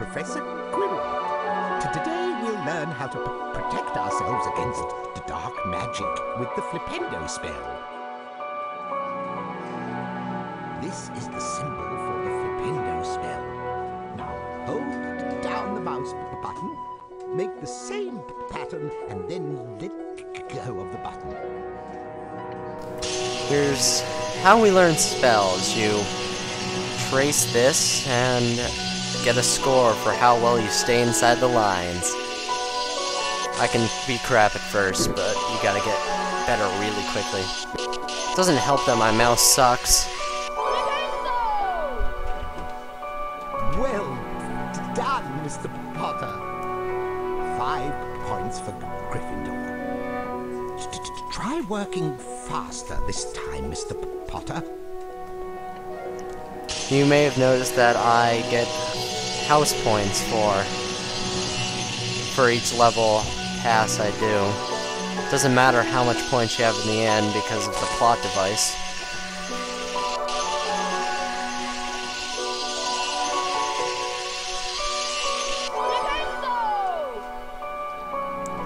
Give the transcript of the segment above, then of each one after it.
Professor Quirrell. Today we'll learn how to protect ourselves against dark magic with the Flippendo spell. This is the symbol for the Flippendo spell. Now hold down the mouse button, make the same pattern, and then let go of the button. Here's how we learn spells. You trace this and get a score for how well you stay inside the lines. I can be crap at first, but you gotta get better really quickly. It doesn't help that my mouse sucks. Well done, Mr. Potter. 5 points for Gryffindor. Try working faster this time, Mr. Potter. You may have noticed that I get house points for each level pass I do. Doesn't matter how much points you have in the end because of the plot device.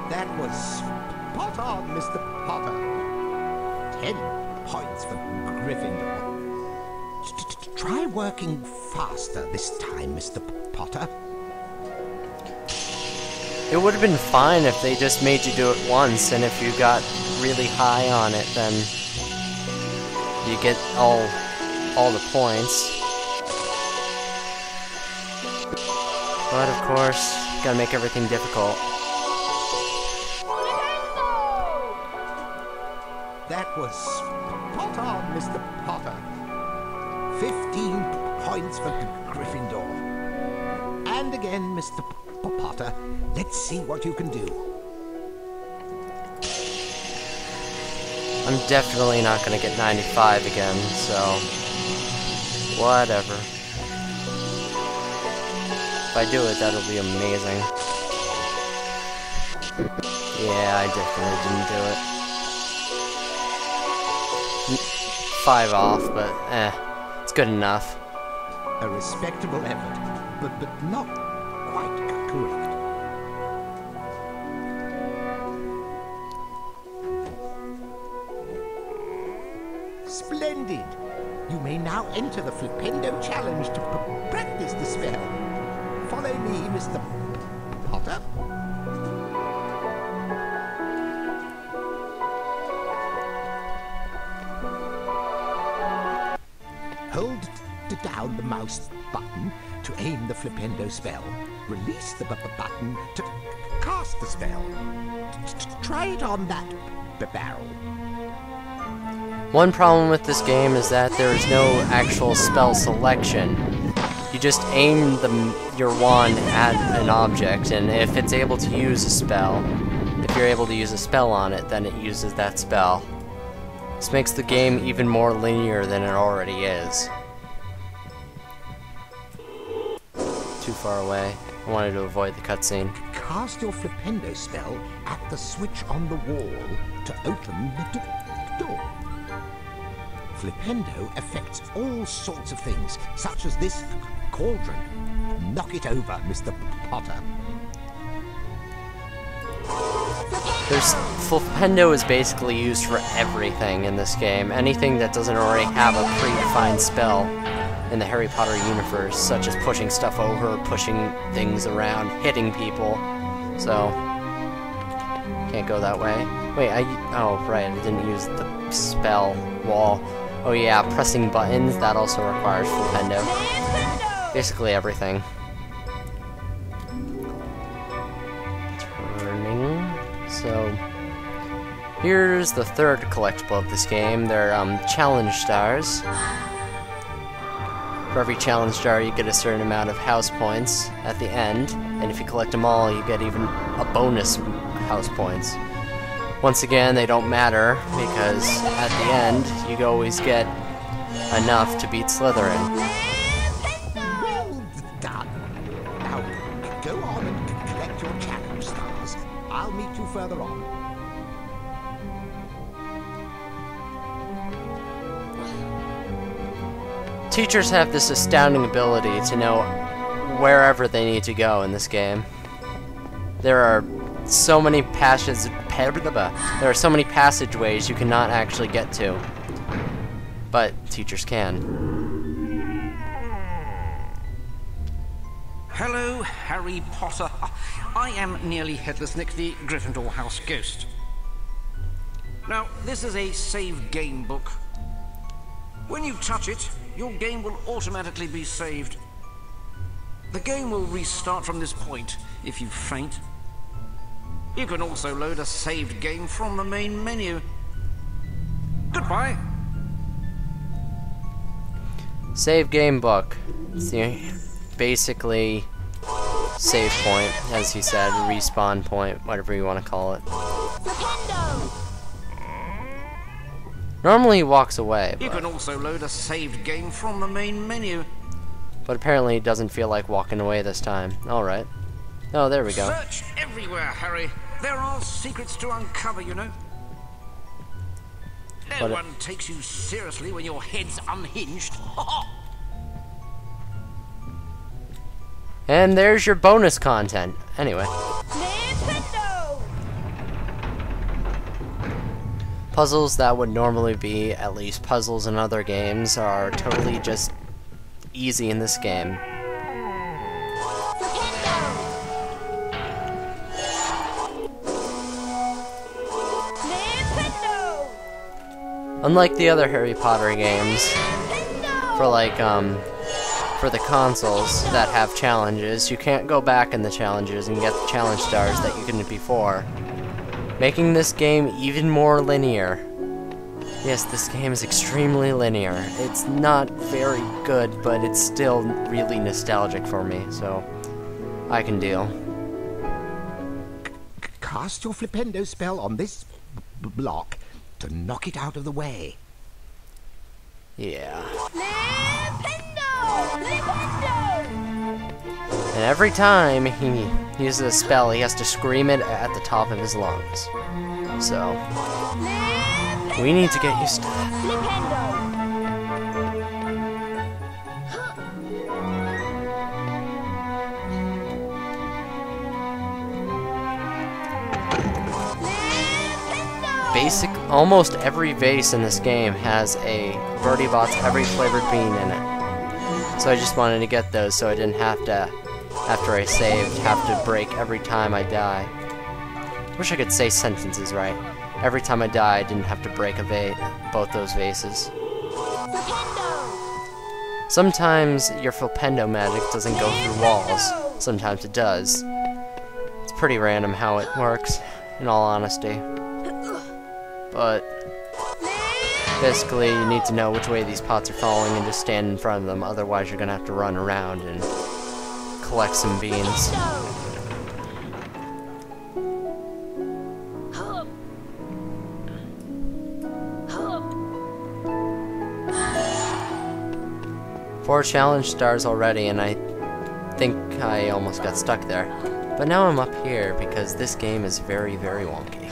That was spot on, Mr. Potter. 10 points for Gryffindor. Try working faster this time, Mr. Potter. It would have been fine if they just made you do it once, and if you got really high on it, then you get all the points. But of course, you gotta make everything difficult. That was spot on, Mr. Potter. 15 points for Gryffindor. And again, Mr. Potter, let's see what you can do. I'm definitely not gonna get 95 again, so whatever. If I do it, that'll be amazing. Yeah, I definitely didn't do it. 5 off, but it's good enough. A respectable effort, but not quite correct. Splendid! You may now enter the Flippendo challenge to practice the spell. Follow me, Mr. Potter. Hold down the mouse button to aim the Flippendo spell. Release the button to cast the spell. Try it on that barrel. One problem with this game is that there is no actual spell selection. You just aim your wand at an object, and if it's able to use a spell, if you're able to use a spell on it, then it uses that spell. This makes the game even more linear than it already is. Too far away. I wanted to avoid the cutscene. Cast your Flippendo spell at the switch on the wall to open the door. Flippendo affects all sorts of things, such as this cauldron. Knock it over, Mr. Potter. Flippendo is basically used for everything in this game. Anything that doesn't already have a predefined spell in the Harry Potter universe, such as pushing stuff over, pushing things around, hitting people. So, can't go that way. Wait, oh right, I didn't use the spell wall. Oh yeah, pressing buttons, that also requires Flippendo. Basically everything. Turning. So, here's the third collectible of this game. They're challenge stars. For every challenge star, you get a certain amount of house points at the end, and if you collect them all, you get even a bonus house points. Once again, they don't matter, because at the end, you always get enough to beat Slytherin. Well done. Now, go on and collect your challenge stars. I'll meet you further on. Teachers have this astounding ability to know wherever they need to go in this game. There are so many passageways you cannot actually get to, but teachers can. Hello, Harry Potter. I am Nearly Headless Nick, the Gryffindor House Ghost. Now, this is a save game book. When you touch it, your game will automatically be saved. The game will restart from this point if you faint. You can also load a saved game from the main menu. Goodbye. Save game book. It's the basically save point, as he said, respawn point, whatever you want to call it. Flippendo! Normally he walks away, You can also load a saved game from the main menu. but apparently he doesn't feel like walking away this time. Alright. Oh, there we go. Search everywhere, Harry. There are secrets to uncover, you know. No But one takes you seriously when your head's unhinged. And there's your bonus content. Anyway. Flippendo! Puzzles that would normally be at least puzzles in other games are totally just easy in this game. Flippendo! Unlike the other Harry Potter games, Flippendo! for the consoles that have challenges, you can't go back in the challenges and get the challenge stars that you couldn't before, making this game even more linear. Yes, this game is extremely linear. It's not very good, but it's still really nostalgic for me, so I can deal. Cast your Flippendo spell on this block to knock it out of the way. Yeah. Flippendo! Flippendo! And every time he uses a spell, he has to scream it at the top of his lungs. So, we need to get used to that. Flippendo! Almost every vase in this game has a Birdie Bot's every flavored bean in it. So I just wanted to get those so I didn't have to, after I saved, have to break every time I die. Wish I could say sentences right. Every time I die, I didn't have to break both those vases. Sometimes your Flippendo magic doesn't go through walls. Sometimes it does. It's pretty random how it works, in all honesty. But basically, you need to know which way these pots are falling and just stand in front of them. Otherwise, you're gonna have to run around and collect some beans. Four challenge stars already, and I think I almost got stuck there. But now I'm up here because this game is very, very wonky.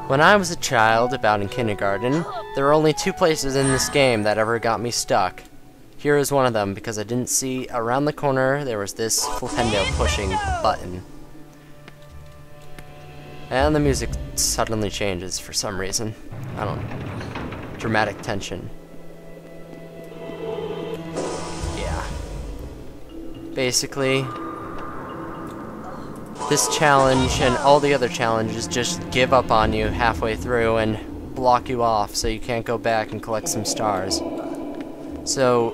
When I was a child, about in kindergarten, there were only two places in this game that ever got me stuck. Here is one of them, because I didn't see around the corner there was this Flippendo pushing button. And the music suddenly changes for some reason. I don't know. Dramatic tension. Yeah. Basically, this challenge and all the other challenges just give up on you halfway through and block you off so you can't go back and collect some stars. So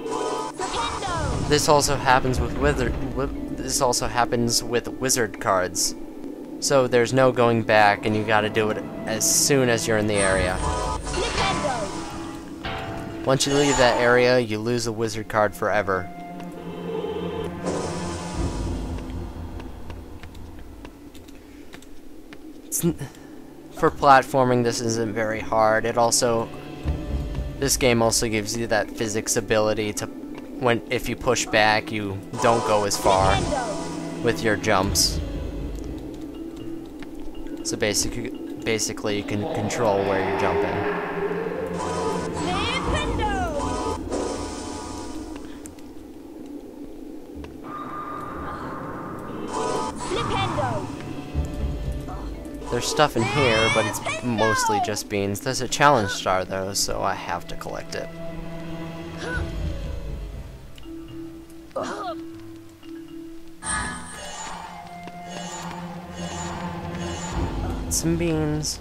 this also happens with wizard cards. So there's no going back and you gotta do it as soon as you're in the area. Once you leave that area, you lose a wizard card forever. For platforming, this isn't very hard. This game also gives you that physics ability to, if you push back, you don't go as far with your jumps. So basically you can control where you're jumping. There's stuff in here, but it's mostly just beans. There's a challenge star though, so I have to collect it. Some beans.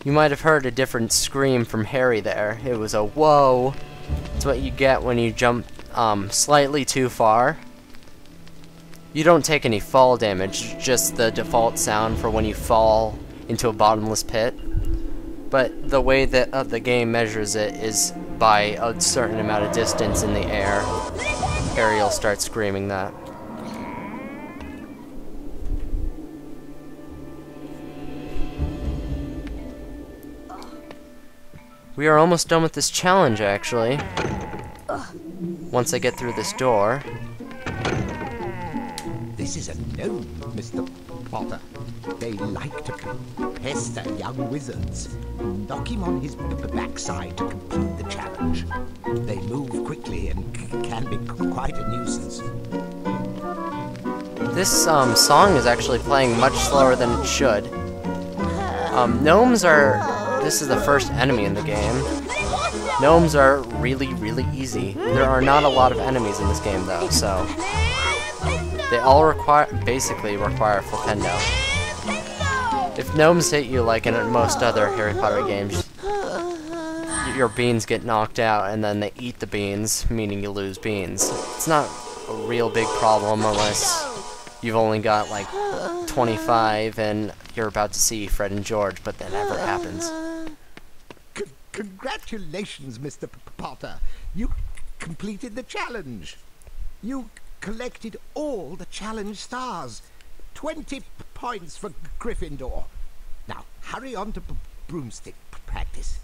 You might have heard a different scream from Harry there. It was a whoa. It's what you get when you jump slightly too far. You don't take any fall damage, just the default sound for when you fall into a bottomless pit. But the way that the game measures it is by a certain amount of distance in the air. Harry will start screaming that. We are almost done with this challenge, actually. Once I get through this door. This is a gnome, Mr. Potter. They like to pester young wizards. Knock him on his backside to complete the challenge. They move quickly and can be quite a nuisance. This song is actually playing much slower than it should. Gnomes are... This is the first enemy in the game. Gnomes are really, really easy. There are not a lot of enemies in this game though, so... They all basically require Flippendo. If gnomes hit you like in most other Harry Potter games, your beans get knocked out and then they eat the beans, meaning you lose beans. It's not a real big problem unless you've only got like 25 and you're about to see Fred and George, but that never happens. Congratulations, Mr. Potter. You completed the challenge. You collected all the challenge stars. 20 points for Gryffindor. Now, hurry on to broomstick practice.